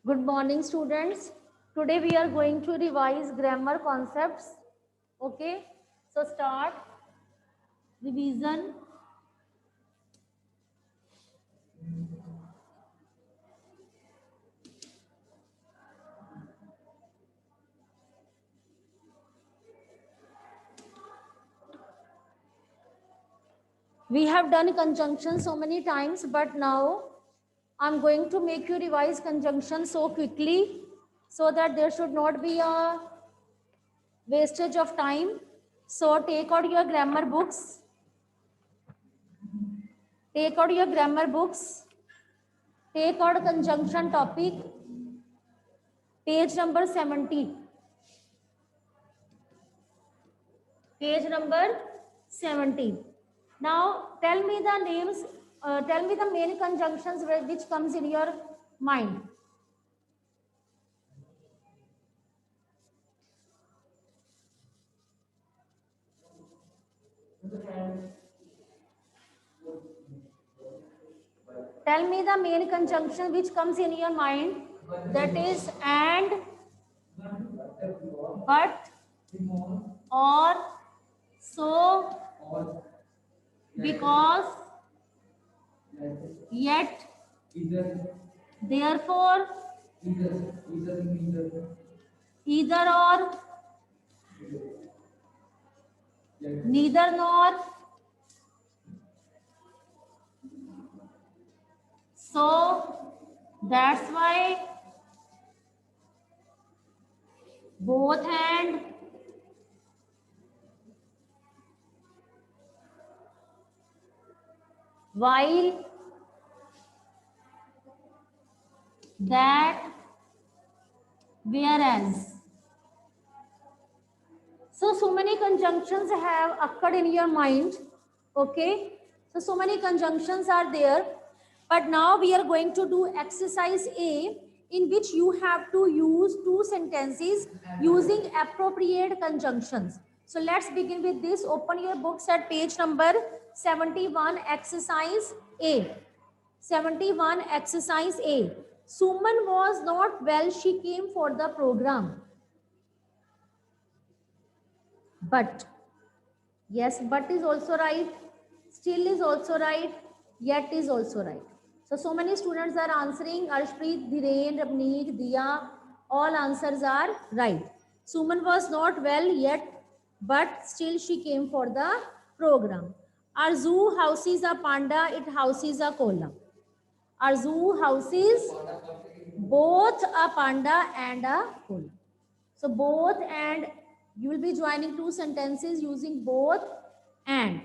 Good morning, students. Today we are going to revise grammar concepts. Okay, so start revision. We have done conjunction so many times, but now I'm going to make you revise conjunction so quickly so that there should not be a wastage of time. So take out your grammar books. Take out your grammar books. Take out conjunction topic. Page number 70. Page number 17. Now tell me the names, tell me the main conjunctions which comes in your mind. Tell me the main conjunction which comes in your mind. That is and, but, or, so, because, yet, therefore, either or, neither nor, so, that's why, both and, while, that, whereas. So many conjunctions have occurred in your mind. Okay. So many conjunctions are there. But now we are going to do exercise A, in which you have to use two sentences using appropriate conjunctions. So let's begin with this. Open your books at page number 71, exercise A. 71, exercise A. Suman was not well, she came for the program. But, yes, but is also right, still is also right, yet is also right. So many students are answering. Arshpreet, Dhiren, Rabneet, Diya, all answers are right. Suman was not well yet, but still she came for the program. Our zoo houses a panda, it houses a koala. Our zoo houses both a panda and a koala. So both and, you will be joining two sentences using both and.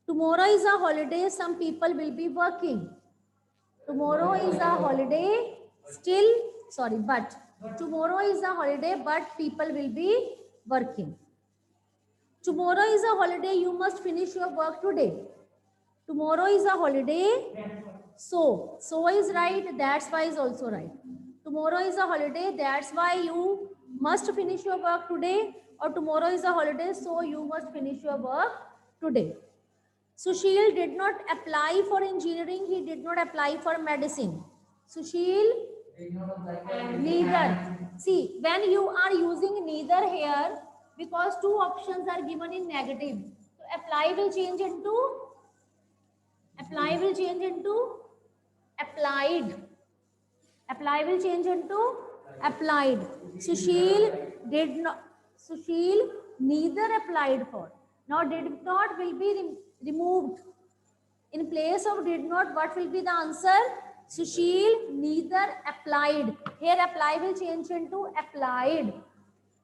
Tomorrow is a holiday, some people will be working. Tomorrow is a holiday, still, sorry, but. Tomorrow is a holiday, but people will be working. Tomorrow is a holiday, you must finish your work today. Tomorrow is a holiday, so is right, that's why is also right. Tomorrow is a holiday, that's why you must finish your work today, or tomorrow is a holiday, so you must finish your work today. Sushil did not apply for engineering, he did not apply for medicine. Sushil, neither. See, when you are using neither here, because two options are given in negative, so apply will change into applied. Apply will change into applied. Sushil neither applied for. Now did not will be removed. In place of did not, what will be the answer? Sushil neither applied. Here apply will change into applied.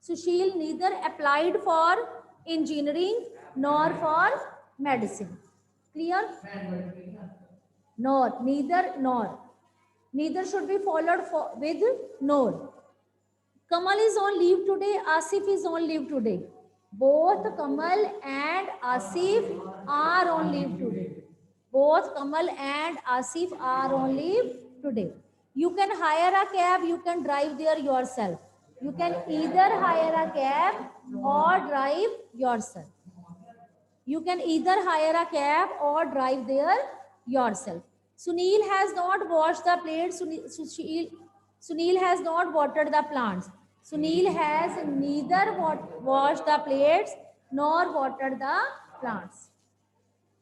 Sushil neither applied for engineering nor for medicine. Clear? Nor, neither nor. Neither should be followed with nor. Kamal is on leave today, Asif is on leave today. Both Kamal and Asif are on leave today. Both Kamal and Asif are on leave today. You can hire a cab, you can drive there yourself. You can either hire a cab or drive yourself. You can either hire a cab or drive there yourself. Sunil has not washed the plate. Sunil has not watered the plants. Sunil has neither washed the plates nor watered the plants.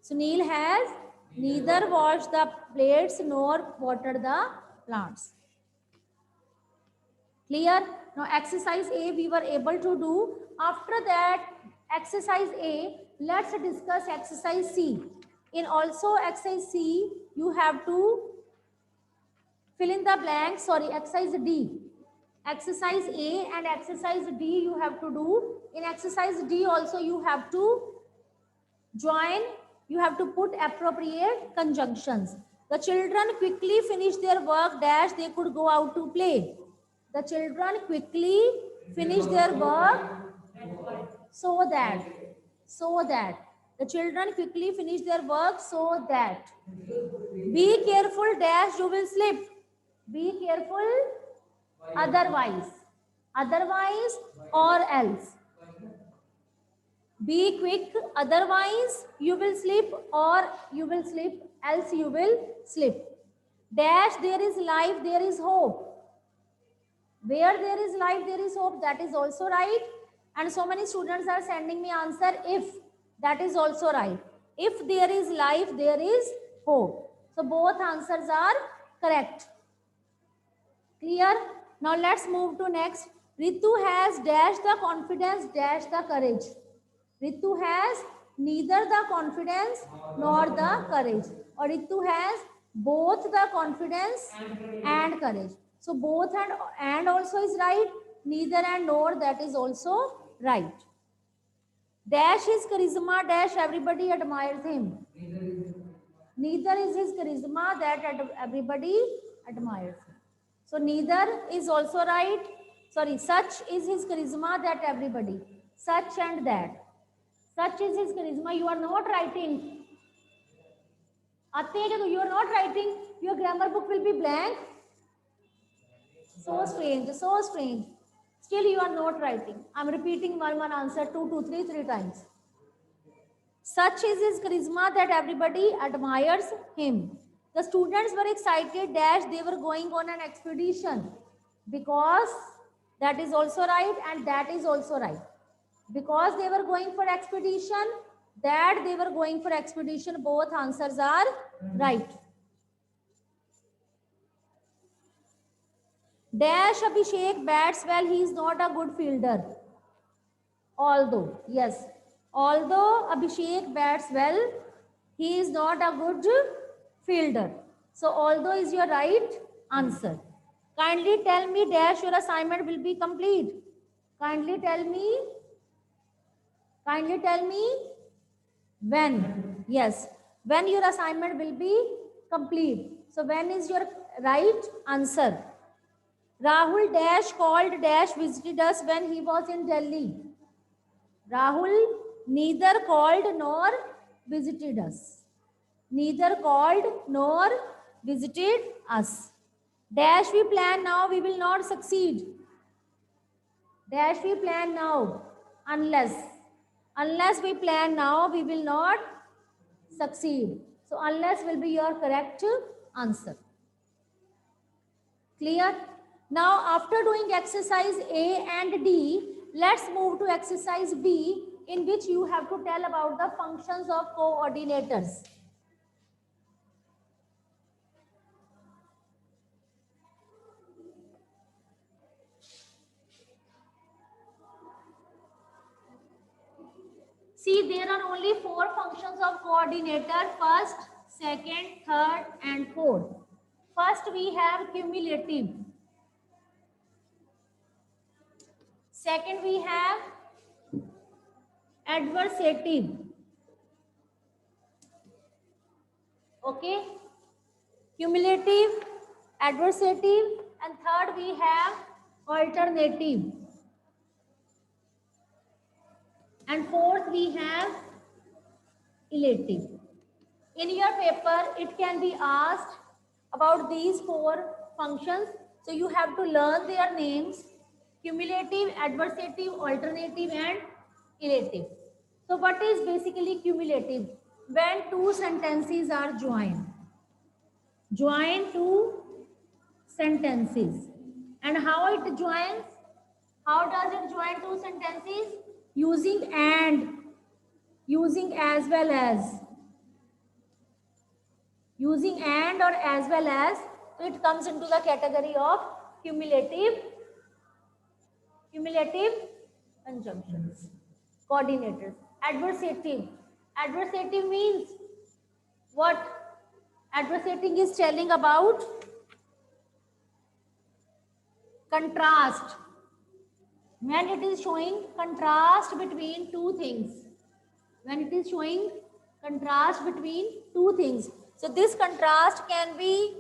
Sunil has neither washed the plates nor watered the plants. Clear? Now exercise A we were able to do. After that exercise A, let's discuss exercise C. In also exercise C, you have to fill in the blank, sorry, exercise D. Exercise A and exercise D you have to do. In exercise D also you have to join, you have to put appropriate conjunctions. The children quickly finished their work dash they could go out to play. The children quickly finished their work so that the children quickly finish their work so that be careful dash you will slip. Be careful otherwise or else. Be quick otherwise you will slip or you will slip else you will slip. Dash there is life there is hope. Where there is life there is hope, that is also right. And so many students are sending me answer if, that is also right. If there is life there is hope. So both answers are correct. Clear? Now let's move to next. Ritu has dash the confidence dash the courage. Ritu has neither the confidence nor the courage, or Ritu has both the confidence and courage. So both and also is right, neither and nor, that is also right. Dash his charisma dash everybody admires him. Neither is his charisma that everybody admires him. So neither is also right. Sorry, such is his charisma that everybody. Such and that. Such is his charisma. You are not writing. You are not writing. Your grammar book will be blank. So strange. So strange. Still you are not writing. I am repeating one answer 2, 2, 3, 3 times. Such is his charisma that everybody admires him. The students were excited dash they were going on an expedition, because that is also right and that is also right. Because they were going for expedition, that they were going for expedition, both answers are right. Dash Abhishek bats well, he is not a good fielder. Although, yes, although Abhishek bats well, he is not a good fielder. So although is your right answer. Kindly tell me dash your assignment will be complete. Kindly tell me when. Yes, when your assignment will be complete. So when is your right answer. Rahul dash called dash visited us when he was in Delhi. Rahul neither called nor visited us. Neither called nor visited us. Dash we plan now, we will not succeed. Dash we plan now, unless we plan now, we will not succeed. So unless will be your correct answer. Clear? Now after doing exercise A and D, let's move to exercise B, in which you have to tell about the functions of coordinators. See, there are only 4 functions of coordinator: first, second, third, and fourth. First, we have cumulative. Second, we have adversative. Okay, cumulative, adversative, and third we have alternative. And fourth we have elative. In your paper, it can be asked about these 4 functions. So you have to learn their names: cumulative, adversative, alternative, and elative. So what is basically cumulative? When 2 sentences are joined. Join 2 sentences. And how it joins? How does it join two sentences? Using and, using as well as, using and or as well as. So it comes into the category of cumulative conjunctions. Coordinators. Adversative. Adversative means what? Adversating is telling about contrast. When it is showing contrast between two things. When it is showing contrast between two things. So this contrast can be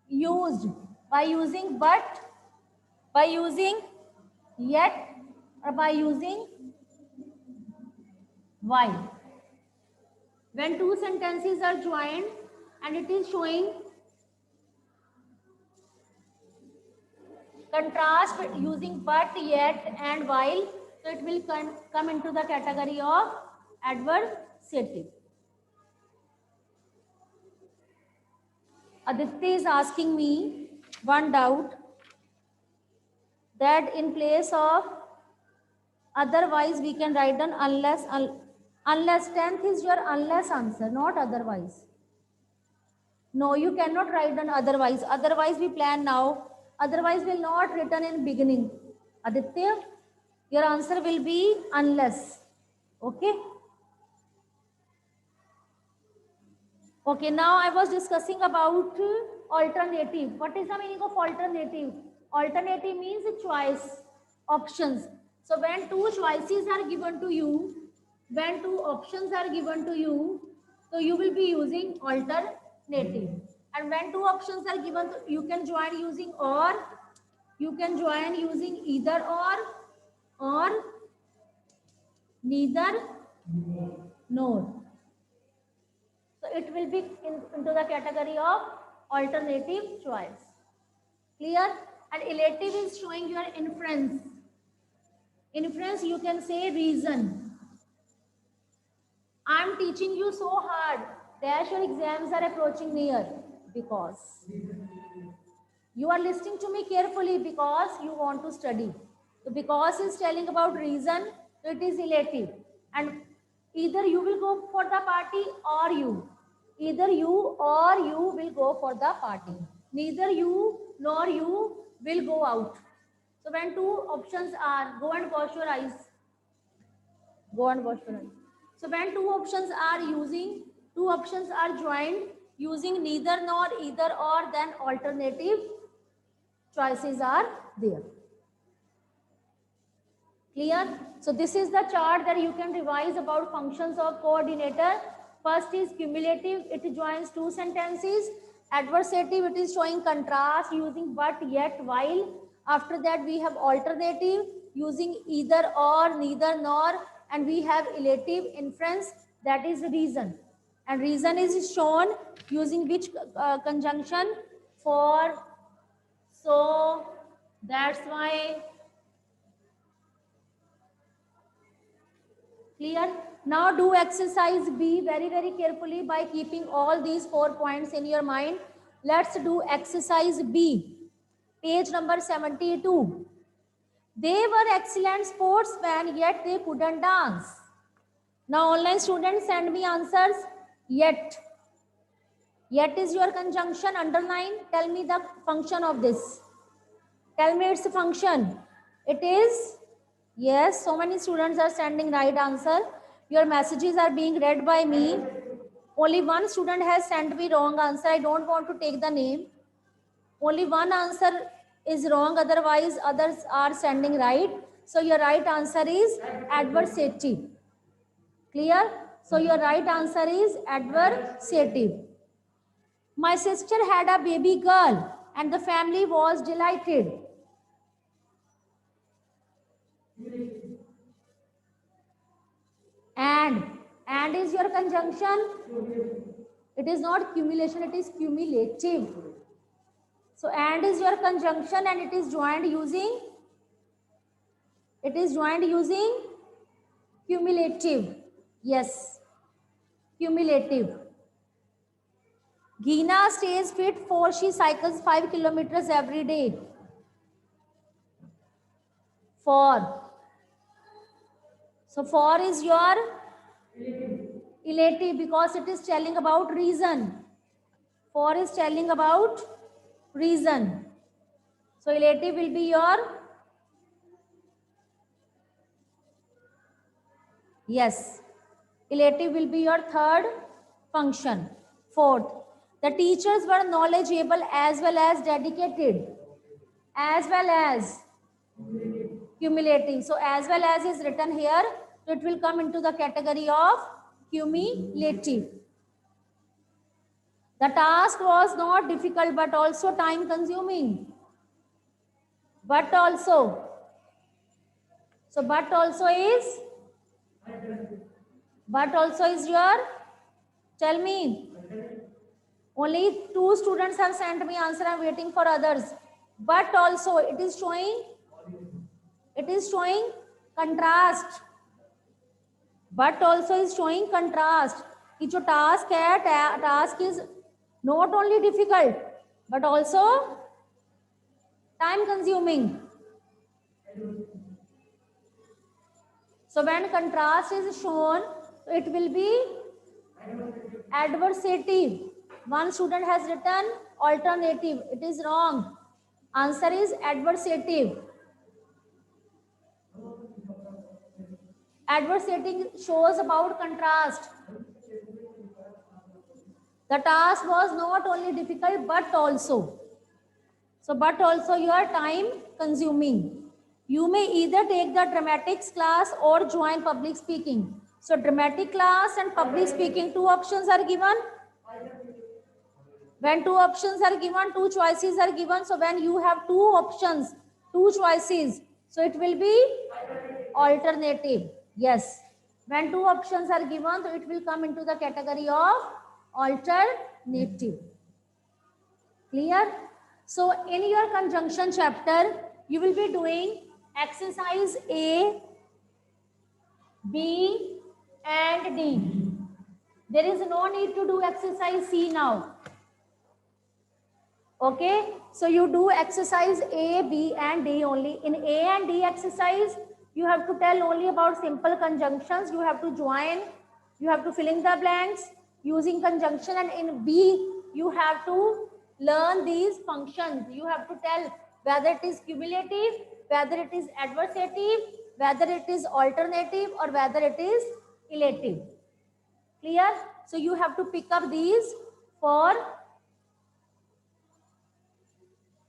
used by using but, by using yet, or by using while. When two sentences are joined and it is showing contrast using but, yet and while, so it will come into the category of adversative. Aditya is asking me one doubt, that in place of otherwise we can write down unless. Unless 10th is your unless answer, not otherwise. No, you cannot write down otherwise. Otherwise we plan now. Otherwise will not written in beginning. Aditya, your answer will be unless. Okay. Okay, now I was discussing about alternative. What is the meaning of alternative? Alternative means choice, options. So when two choices are given to you, when two options are given to you, so you will be using alternative. And when two options are given, you can join using or, you can join using either or neither nor. So it will be into the category of alternative choice. Clear? And elative is showing your inference. Inference, you can say reason. I am teaching you so hard. Dash your exams are approaching near. Because you are listening to me carefully because you want to study. So because is telling about reason, so it is elative. And either you will go for the party or you. Either you or you will go for the party. Neither you nor you will go out. So when two options are, go and wash your eyes. Go and wash your eyes. So when two options are using, two options are joined using neither nor, either or, then alternative choices are there. Clear? So this is the chart that you can revise about functions of coordinator. First is cumulative, it joins two sentences. Adversative, it is showing contrast using but, yet, while. After that we have alternative using either or, neither nor, and we have elative, inference, that is reason. And reason is shown using which conjunction? For, so, that's why. Clear? Now do exercise B very, very carefully by keeping all these 4 points in your mind. Let's do exercise B. Page number 72. They were excellent sportsmen, yet they couldn't dance. Now online students send me answers. Yet. Yet is your conjunction, underline. Tell me the function of this. Tell me its function. It is, yes, so many students are sending right answer. Your messages are being read by me. Only one student has sent me wrong answer. I don't want to take the name. Only one answer is wrong, otherwise others are sending right. So your right answer is adversative. Clear? So your right answer is adversative. My sister had a baby girl and the family was delighted. And is your conjunction. It is not cumulation, it is cumulative. So and is your conjunction and it is joined using, cumulative. Yes, cumulative. Geena stays fit for she cycles 5 kilometers every day. For. So for is your elative because it is telling about reason. For is telling about reason. So elative will be your, yes, elative will be your third function. Fourth, the teachers were knowledgeable as well as dedicated, as well as cumulative. So as well as is written here, so it will come into the category of cumulative. The task was not difficult but also time consuming. But also, so but also is your, tell me, only 2 students have sent me answer, I'm waiting for others. But also it is showing contrast. But also is showing contrast कि जो task है, task is not only difficult but also time consuming. So when contrast is shown, it will be adversative. One student has written alternative. It is wrong. Answer is adversative. Adversative shows about contrast. The task was not only difficult but also. So but also you are time consuming. You may either take the dramatics class or join public speaking. So dramatic class and public speaking, 2 options are given. When 2 options are given, 2 choices are given. So when you have 2 options, 2 choices, so it will be alternative. Yes. When 2 options are given, so it will come into the category of alternative. Clear? So in your conjunction chapter, you will be doing exercise A, B and D. There is no need to do exercise C now. Okay, so you do exercise A, B and D only. In A and D exercise, you have to tell only about simple conjunctions. You have to join, you have to fill in the blanks using conjunction, and in B, you have to learn these functions. You have to tell whether it is cumulative, whether it is adversative, whether it is alternative or whether it is elative. Clear? So you have to pick up these for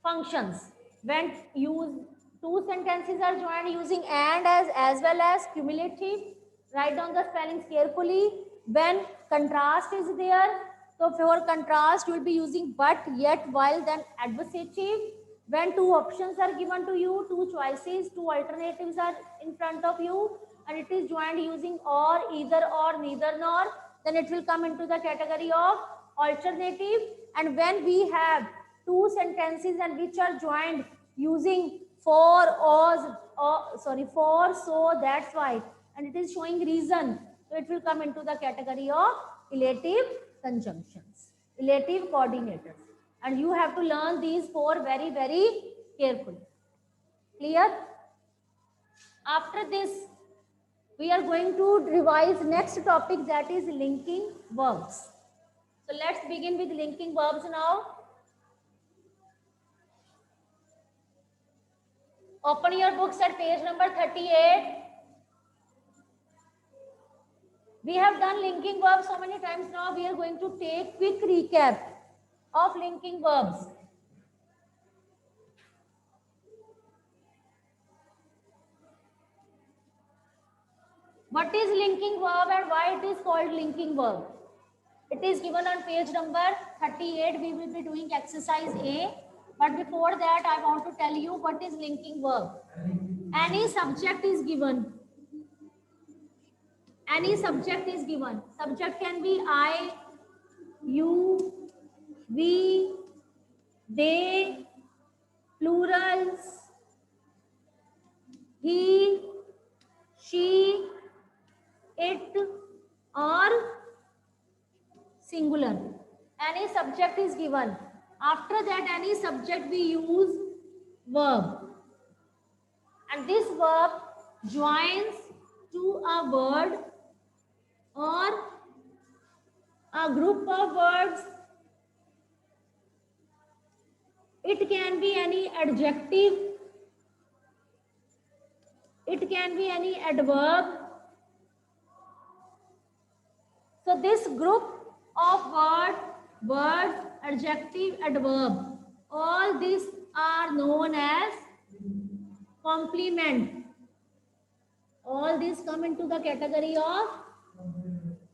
functions. When use 2 sentences are joined using and as well as cumulative, write down the spellings carefully. When contrast is there, so for contrast you will be using but, yet, while, then adversative. When 2 options are given to you, 2 choices, 2 alternatives are in front of you, and it is joined using or, either or, neither nor, then it will come into the category of alternative. And when we have 2 sentences and which are joined using for, or for, so, that's why, and it is showing reason, so it will come into the category of elative conjunctions, elative coordinators, and you have to learn these 4 very, very carefully. Clear? After this, we are going to revise next topic, that is linking verbs. So let's begin with linking verbs now. Open your books at page number 38. We have done linking verbs so many times now. We are going to take quick recap of linking verbs. What is linking verb and why it is called linking verb? It is given on page number 38. We will be doing exercise A. But before that, I want to tell you what is linking verb. Any subject is given. Any subject is given. Subject can be I, you, we, they, plurals, he, she, it, or singular. any subject is given. After that, any subject we use verb. And this verb joins to a word or a group of words. It can be any adjective. It can be any adverb. So this group of words, adjective, adverb, all these are known as complement. All these come into the category of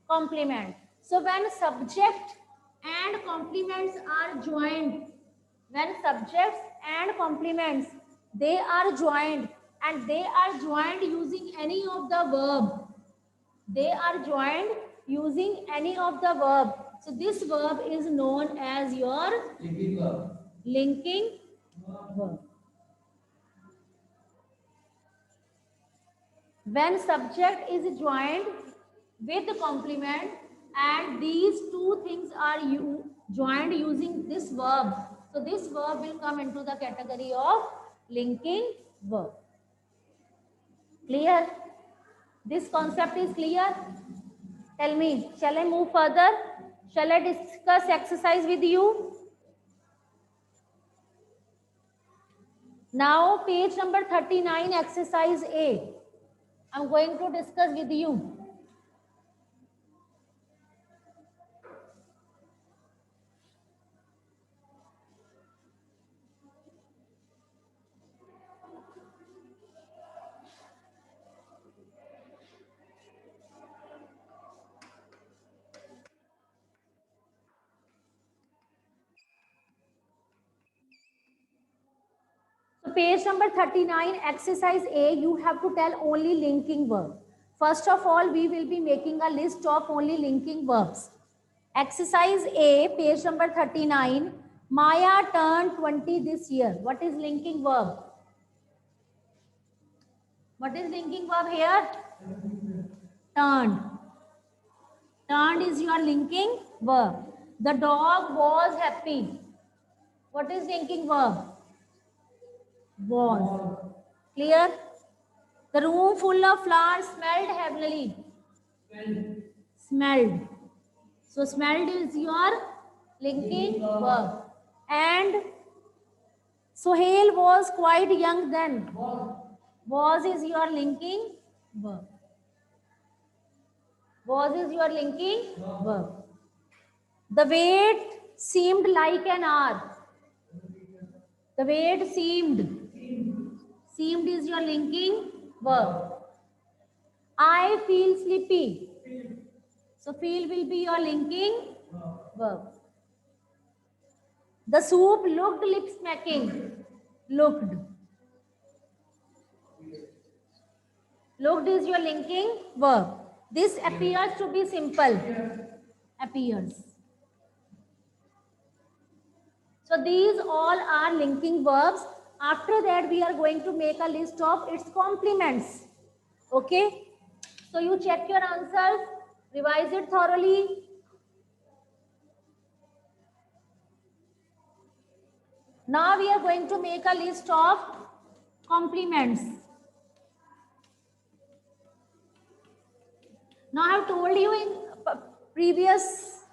complement. So when subject and complements are joined, when subjects and complements, they are joined, and they are joined using any of the verb. They are joined using any of the verb. So this verb is known as your linking verb. When subject is joined with complement and these two things are joined using this verb, so this verb will come into the category of linking verb. Clear? This concept is clear? Tell me, shall I move further? Shall I discuss exercise with you? Now page number 39, exercise A. I'm going to discuss with you. So page number 39, exercise A, you have to tell only linking verb. First of all, we will be making a list of only linking verbs. Exercise A, page number 39, Maya turned 20 this year. What is linking verb? What is linking verb here? Turned. Turned is your linking verb. The dog was happy. What is linking verb? Was. Clear? The room full of flowers smelled heavily. Smelled. So smelled is your linking verb. And Sohail was quite young then. Was is your linking verb. Was is your linking verb. The wait seemed like an hour. The wait seemed. Seemed is your linking verb. I feel sleepy. So feel will be your linking verb. The soup looked lip smacking. Looked. Looked is your linking verb. This appears to be simple. Appears. So these all are linking verbs. After that, we are going to make a list of its complements. Okay? So you check your answers, revise it thoroughly. Now we are going to make a list of complements. Now I have told you in previous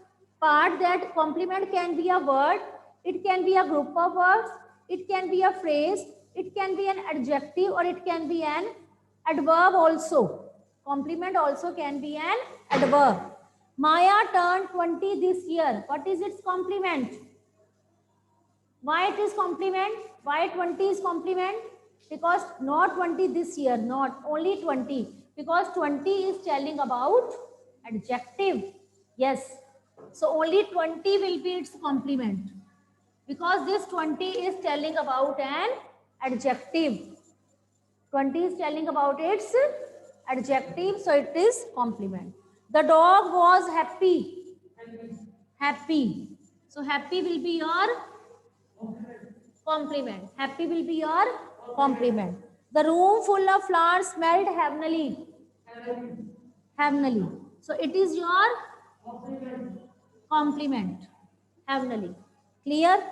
part that complement can be a word, it can be a group of words, it can be a phrase, it can be an adjective, or it can be an adverb also. Complement also can be an adverb. Maya turned 20 this year. What is its complement? Why it is complement? Why 20 is complement? Because not 20 this year, not only 20. Because 20 is telling about adjective. Yes. So only 20 will be its complement. Because this 20 is telling about an adjective. 20 is telling about its adjective, so it is complement. The dog was happy. Happy. So happy will be your complement. Happy will be your complement. The room full of flowers smelled heavenly. Heavenly. So it is your complement. heavenly. Clear?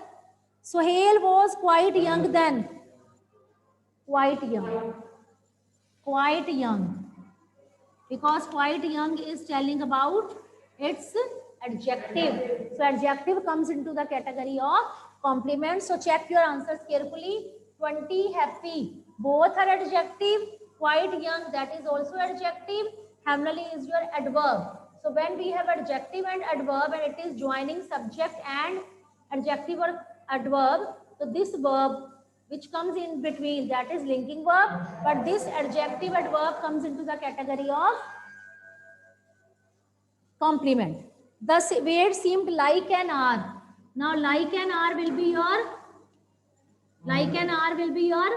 Suhail was quite young then. Quite young. Quite young. Because quite young is telling about its adjective. So adjective comes into the category of complement. So check your answers carefully. 20 happy. Both are adjective. Quite young, that is also adjective. Heavenly is your adverb. So when we have adjective and adverb and it is joining subject and adjective or adverb, so this verb which comes in between, that is linking verb, but this adjective adverb comes into the category of complement. The word seemed like an R. Now like an R will be your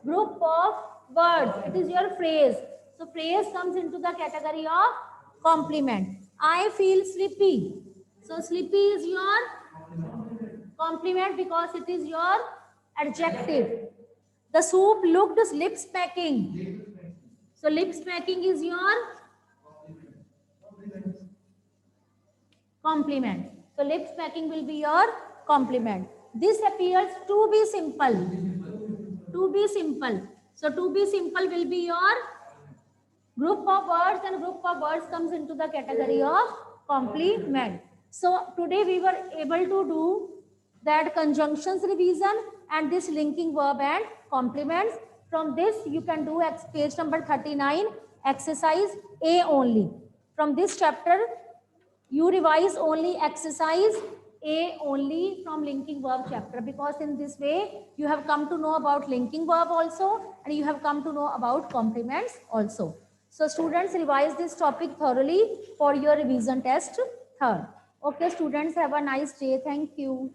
group of words. It is your phrase. So phrase comes into the category of complement. I feel sleepy. So sleepy is your complement because it is your adjective. The soup looked lip smacking. So lip smacking is your complement. So lip smacking will be your complement. This appears to be simple. To be simple. So to be simple will be your group of words, and group of words comes into the category of complement. So today we were able to do that conjunctions revision and this linking verb and complements. From this you can do page number 39, exercise A only. From this chapter you revise only exercise A only from linking verb chapter, because in this way you have come to know about linking verb also and you have come to know about complements also. So students, revise this topic thoroughly for your revision test third. Okay students, have a nice day. Thank you.